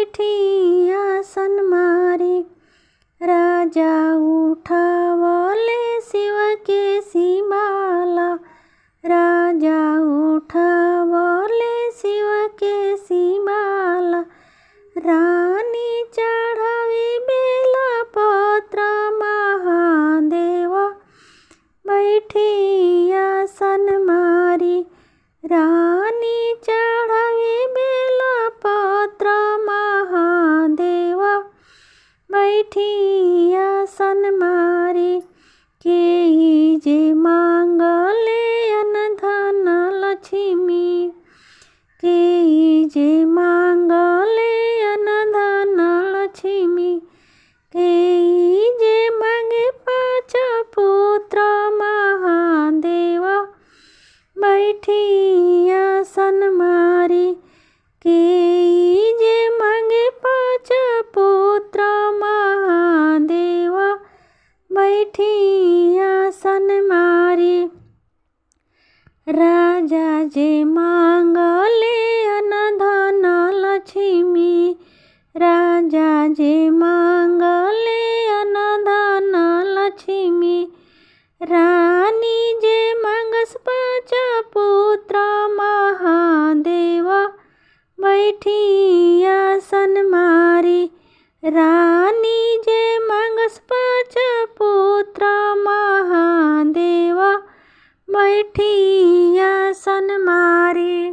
बैठी आसन मारी। राजा उठावले शिव के सीमाला। राजा उठावले शिव के सीमाला। रानी चढ़ावी बेला पत्र महादेव बैठी आसन मारी। रानी चढ़ावी बेला पत्र महादेव बैठी आसन मारी। केही जे मांगले अन्न धन लक्ष्मी। केही जे मांगले अन्न धन लक्ष्मी। केही जे मांगे 5 पुत्र महादेव बैठी आसन मारी। केही जे मांगे 5 पुत्र महादेव बैठी आसन मारी। राजा जे मांगले अन्न धन लक्ष्मी। राजा जे मांगले अन्न धन लक्ष्मी। रानी जे मांगस 5 पुत्र महादेव बैठी आसन मारी। रानी जे मांगस 5 पुत्र महादेव बैठी आसन मारी।